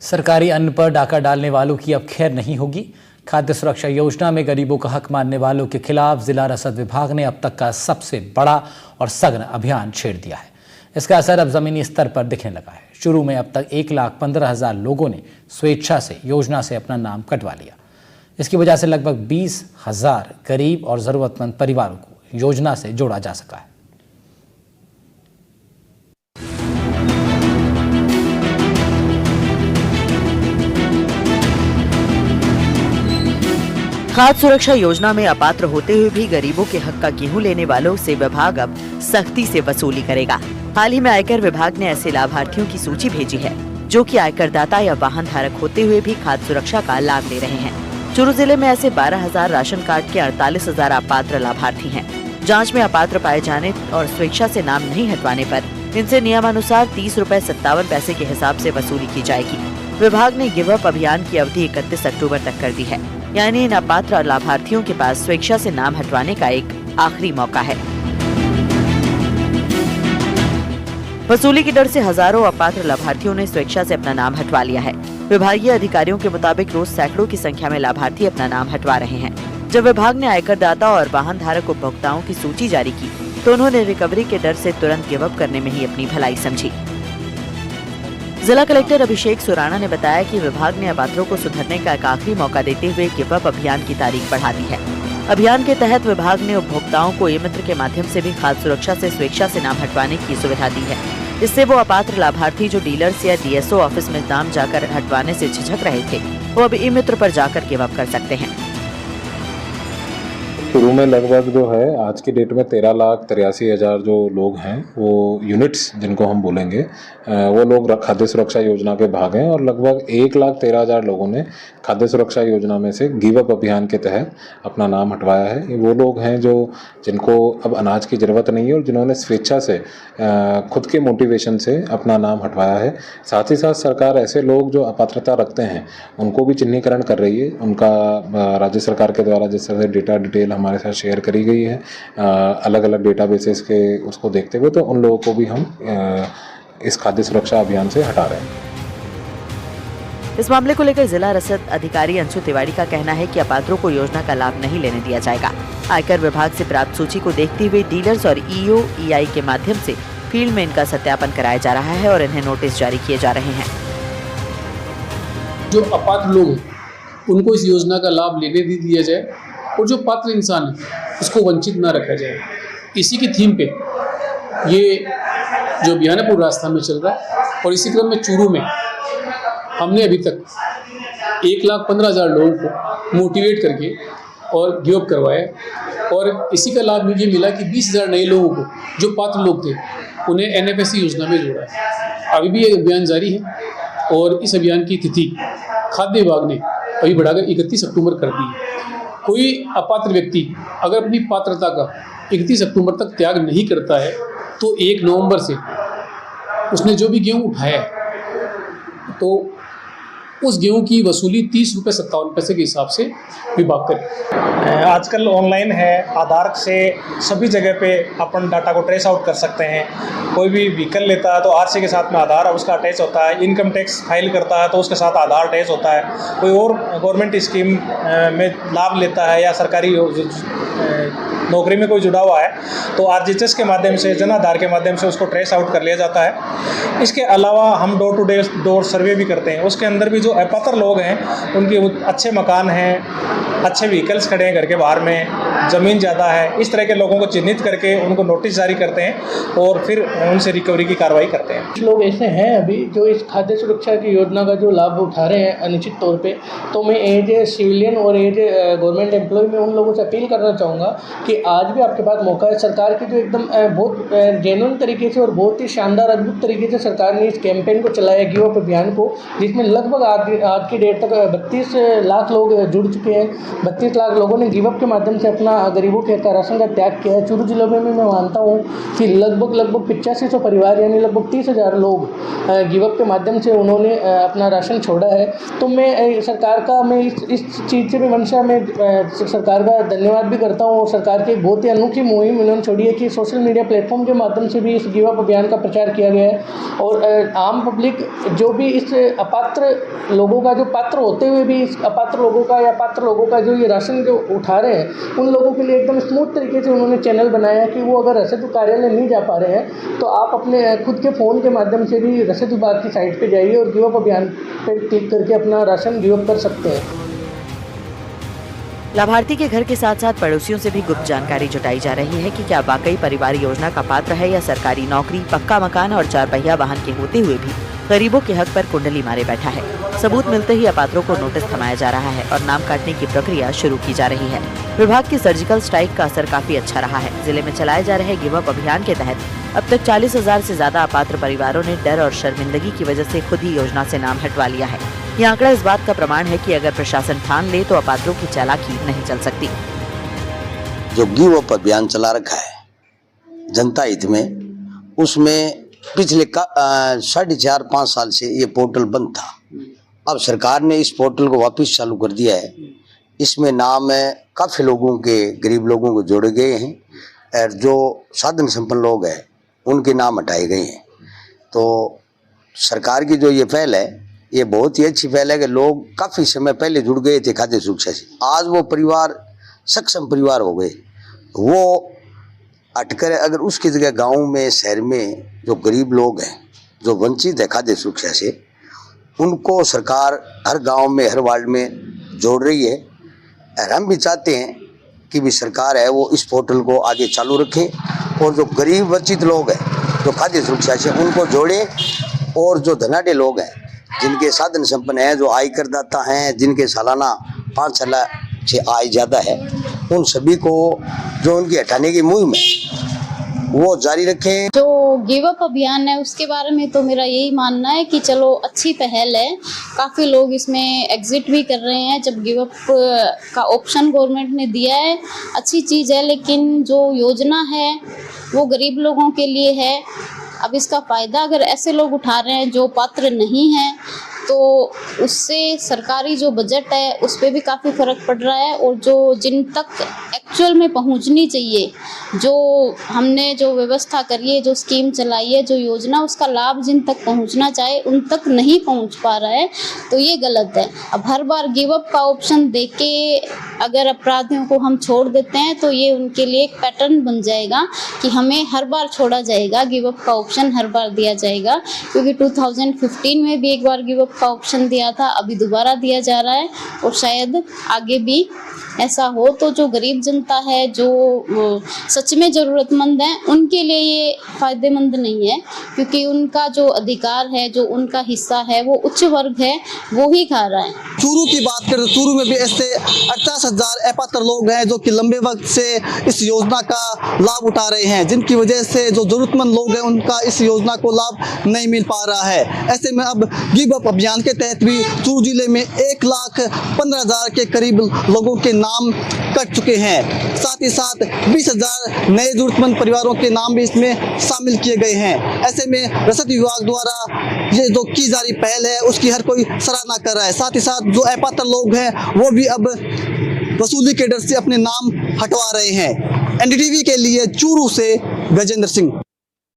सरकारी अन्न पर डाका डालने वालों की अब खैर नहीं होगी। खाद्य सुरक्षा योजना में गरीबों का हक मानने वालों के खिलाफ जिला रसद विभाग ने अब तक का सबसे बड़ा और सघन अभियान छेड़ दिया है। इसका असर अब जमीनी स्तर पर दिखने लगा है। शुरू में अब तक 1,15,000 लोगों ने स्वेच्छा से योजना से अपना नाम कटवा लिया। इसकी वजह से लगभग 20,000 गरीब और ज़रूरतमंद परिवारों को योजना से जोड़ा जा सका है। खाद्य सुरक्षा योजना में अपात्र होते हुए भी गरीबों के हक का गेहूं लेने वालों से विभाग अब सख्ती से वसूली करेगा। हाल ही में आयकर विभाग ने ऐसे लाभार्थियों की सूची भेजी है जो कि आयकरदाता या वाहन धारक होते हुए भी खाद्य सुरक्षा का लाभ ले रहे हैं। चूरू जिले में ऐसे 12,000 राशन कार्ड के 48,000 अपात्र लाभार्थी हैं। जाँच में अपात्र पाए जाने और स्वेच्छा से नाम नहीं हटवाने पर इनसे नियमानुसार 30 रुपए 57 पैसे के हिसाब से वसूली की जाएगी। विभाग ने गिव अप अभियान की अवधि 31 अक्टूबर तक कर दी है, यानी इन अपात्र लाभार्थियों के पास स्वेच्छा से नाम हटवाने का एक आखिरी मौका है। वसूली की डर से हजारों अपात्र लाभार्थियों ने स्वेच्छा से अपना नाम हटवा लिया है। विभागीय अधिकारियों के मुताबिक रोज सैकड़ों की संख्या में लाभार्थी अपना नाम हटवा रहे हैं। जब विभाग ने आयकरदाता और वाहन धारक उपभोक्ताओं की सूची जारी की तो उन्होंने रिकवरी के डर से तुरंत गिव अप करने में ही अपनी भलाई समझी। जिला कलेक्टर अभिषेक सुराणा ने बताया कि विभाग ने अपात्रों को सुधरने का एक आखिरी मौका देते हुए गिव अप अभियान की तारीख बढ़ा दी है। अभियान के तहत विभाग ने उपभोक्ताओं को ई-मित्र के माध्यम से भी खाद्य सुरक्षा से स्वेच्छा से नाम हटवाने की सुविधा दी है। इससे वो अपात्र लाभार्थी जो डीलर्स या डीएसओ ऑफिस में नाम जाकर हटवाने से झिझक रहे थे, वो अब ई-मित्र पर जाकर गिव अप कर सकते हैं। शुरू में लगभग जो है आज की डेट में 13,83,000 जो लोग हैं वो यूनिट्स जिनको हम बोलेंगे वो लोग खाद्य सुरक्षा योजना के भाग हैं और लगभग 1,13,000 लोगों ने खाद्य सुरक्षा योजना में से गिव अप अभियान के तहत अपना नाम हटवाया है। ये वो लोग हैं जो जिनको अब अनाज की ज़रूरत नहीं है और जिन्होंने स्वेच्छा से खुद के मोटिवेशन से अपना नाम हटवाया है। साथ ही साथ सरकार ऐसे लोग जो अपात्रता रखते हैं उनको भी चिन्हीकरण कर रही है। उनका राज्य सरकार के द्वारा जिस तरह से डेटा डिटेल हमारे साथ शेयर करी गई है अलग अलग डेटाबेसेस के उसको देखते हुए, तो उन लोगों को भी हम इस खाद्य सुरक्षा अभियान से हटा रहे हैं। इस मामले को लेकर जिला रसद अधिकारी अंशु तिवारी का कहना है कि अपात्रों को योजना का लाभ नहीं लेने दिया जाएगा। आयकर विभाग से प्राप्त सूची को देखते हुए डीलर्स और ईओ ईआई के माध्यम से फील्ड में इनका सत्यापन कराया जा रहा है और इन्हें नोटिस जारी किए जा रहे हैं। जो अपात्र लोग हैं उनको इस योजना का लाभ लेने दे दिया जाए और जो पात्र इंसान है उसको वंचित ना रखा जाए। इसी की थीम पे ये जो अभियान है पूरे राजस्थान में चल रहा है और इसी क्रम में चूरू में हमने अभी तक 1,15,000 लोगों को मोटिवेट करके और गिव अप करवाया और इसी का लाभ मुझे मिला कि 20,000 नए लोगों को जो पात्र लोग थे उन्हें एनएफएससी योजना में जोड़ा है। अभी भी ये अभियान जारी है और इस अभियान की तिथि खाद्य विभाग ने अभी बढ़ाकर 31 अक्टूबर कर दी है। कोई अपात्र व्यक्ति अगर अपनी पात्रता का 31 अक्टूबर तक त्याग नहीं करता है तो 1 नवंबर से उसने जो भी गेहूँ उठाया तो उस गेहूं की वसूली 30 रुपये 57 पैसे के हिसाब से विभाग करे। आजकल ऑनलाइन है, आधार से सभी जगह पे अपन डाटा को ट्रेस आउट कर सकते हैं। कोई भी व्हीकल लेता है तो आरसी के साथ में आधार उसका अटैच होता है, इनकम टैक्स फाइल करता है तो उसके साथ आधार अटैच होता है। कोई और गवर्नमेंट स्कीम में लाभ लेता है या सरकारी नौकरी में कोई जुड़ा हुआ है तो आरजीएचएस के माध्यम से, जन आधार के माध्यम से उसको ट्रेस आउट कर लिया जाता है। इसके अलावा हम डोर टू डोर सर्वे भी करते हैं। उसके अंदर भी जो अपात्र लोग हैं उनके अच्छे मकान हैं, अच्छे व्हीकल्स खड़े हैं घर के बाहर में, ज़मीन ज़्यादा है, इस तरह के लोगों को चिन्हित करके उनको नोटिस जारी करते हैं और फिर उनसे रिकवरी की कार्रवाई करते हैं। कुछ लोग ऐसे हैं अभी जो इस खाद्य सुरक्षा की योजना का जो लाभ उठा रहे हैं अनिश्चित तौर पे, तो मैं एज ए सिविलियन और एज ए गवर्नमेंट एम्प्लॉय में उन लोगों से अपील करना चाहूँगा कि आज भी आपके पास मौका है। सरकार की जो एकदम बहुत जेन्युइन तरीके से और बहुत ही शानदार अद्भुत तरीके से सरकार ने इस कैंपेन को चलाया, गिव अप अभियान को, जिसमें लगभग आज की डेट तक 32 लाख लोग जुड़ चुके हैं। 32 लाख लोगों ने गिव अप के माध्यम से अपना अपना गरीबों के राशन का त्याग किया है। चूरू जिले में मैं मानता हूँ कि लगभग 8500 परिवार यानी लगभग 30,000 लोग गिव अप के माध्यम से उन्होंने अपना राशन छोड़ा है। तो मैं सरकार का इस चीज़ से भी मंशा में सरकार का धन्यवाद भी करता हूँ। और सरकार की एक बहुत ही अनोखी मुहिम इन्होंने छोड़ी है कि सोशल मीडिया प्लेटफॉर्म के माध्यम से भी इस गिव अप अभियान का प्रचार किया गया है। और आम पब्लिक जो भी इस अपात्र लोगों का, जो पात्र होते हुए भी इस अपात्र लोगों का या पात्र लोगों का जो ये राशन जो उठा रहे हैं, उन लोगों के लिए एकदम स्मूथ तरीके से उन्होंने चैनल बनाया है कि वो अगर रसद कार्यालय नहीं जा पा रहे हैं तो आप अपने खुद के फ़ोन के माध्यम से भी रसद विभाग की साइट पे जाइए और गिव अप अभियान पर क्लिक करके अपना राशन गिव अप कर सकते हैं। लाभार्थी के घर के साथ साथ पड़ोसियों से भी गुप्त जानकारी जुटाई जा रही है कि क्या वाकई परिवार योजना का पात्र है या सरकारी नौकरी, पक्का मकान और 4 पहिया वाहन के होते हुए भी गरीबों के हक पर कुंडली मारे बैठा है। सबूत मिलते ही अपात्रों को नोटिस थमाया जा रहा है और नाम काटने की प्रक्रिया शुरू की जा रही है। विभाग की सर्जिकल स्ट्राइक का असर काफी अच्छा रहा है। जिले में चलाए जा रहे गिव अप अभियान के तहत अब तक 40,000 से ज्यादा अपात्र परिवारों ने डर और शर्मिंदगी की वजह से खुद ही योजना से नाम हटवा लिया है। यह आंकड़ा इस बात का प्रमाण है कि अगर प्रशासन ठान ले तो अपात्रों की चालाकी नहीं चल सकती। जो गिव अप अभियान चला रखा है जनता हित में, उसमें पिछले 4.5-5 साल से ये पोर्टल बंद था। अब सरकार ने इस पोर्टल को वापस चालू कर दिया है। इसमें नाम काफ़ी लोगों के, गरीब लोगों को जोड़े गए हैं और जो साधन संपन्न लोग हैं उनके नाम हटाए गए हैं। तो सरकार की जो ये पहल है, ये बहुत ही अच्छी पहल है कि लोग काफ़ी समय पहले जुड़ गए थे खाद्य सुरक्षा से, आज वो परिवार सक्षम परिवार हो गए। वो हटकर अगर उसकी जगह गांव में, शहर में जो गरीब लोग हैं, जो वंचित है खाद्य सुरक्षा से, उनको सरकार हर गांव में, हर वार्ड में जोड़ रही है। और हम भी चाहते हैं कि भी सरकार है वो इस पोर्टल को आगे चालू रखे और जो गरीब वंचित लोग हैं, जो खाद्य सुरक्षा से, उनको जोड़े। और जो धनाढ़ लोग हैं, जिनके साधन संपन्न हैं, जो आय करदाता हैं, जिनके सालाना 5 साल से आय ज़्यादा है, उन सभी को जो उनकी हटाने की मुहिम है वो जारी रखें। जो गिव अप अभियान है उसके बारे में तो मेरा यही मानना है कि चलो अच्छी पहल है, काफ़ी लोग इसमें एग्जिट भी कर रहे हैं। जब गिव अप का ऑप्शन गवर्नमेंट ने दिया है, अच्छी चीज़ है, लेकिन जो योजना है वो गरीब लोगों के लिए है। अब इसका फ़ायदा अगर ऐसे लोग उठा रहे हैं जो पात्र नहीं हैं, तो उससे सरकारी जो बजट है उस पर भी काफ़ी फ़र्क पड़ रहा है। और जो जिन तक एक्चुअल में पहुंचनी चाहिए, जो हमने जो व्यवस्था करी है, जो स्कीम चलाई है, जो योजना, उसका लाभ जिन तक पहुंचना चाहे उन तक नहीं पहुंच पा रहा है, तो ये गलत है। अब हर बार गिव अप का ऑप्शन देके अगर अपराधियों को हम छोड़ देते हैं तो ये उनके लिए एक पैटर्न बन जाएगा कि हमें हर बार छोड़ा जाएगा, गिव अप का ऑप्शन हर बार दिया जाएगा। क्योंकि 2015 में भी एक बार गिव अप का ऑप्शन दिया था, अभी दोबारा दिया जा रहा है और शायद आगे भी ऐसा हो। तो जो गरीब जनता है, जो सच में ज़रूरतमंद है, उनके लिए ये फ़ायदेमंद नहीं है, क्योंकि उनका जो अधिकार है, जो उनका हिस्सा है, वो उच्च वर्ग है, वो ही खा रहा है। चूरू की बात करें तो चूरू में भी ऐसे 48,000 अपात्र लोग हैं जो कि लंबे वक्त से इस योजना का लाभ उठा रहे हैं, जिनकी वजह से जो ज़रूरतमंद लोग हैं उनका इस योजना को लाभ नहीं मिल पा रहा है। ऐसे में अब गिव अप अभियान के तहत भी चूरू जिले में 1,15,000 के करीब लोगों के नाम कट चुके हैं। साथ ही साथ 20,000 नए जरूरतमंद परिवारों के नाम भी इसमें शामिल किए गए हैं। ऐसे में रसद विभाग द्वारा ये जो की जा रही पहल है उसकी हर कोई सराहना कर रहा है। साथ ही साथ जो अपात्र लोग हैं वो भी अब वसूली के डर से अपने नाम हटवा रहे हैं। एनडीटीवी के लिए चूरू से गजेंद्र सिंह।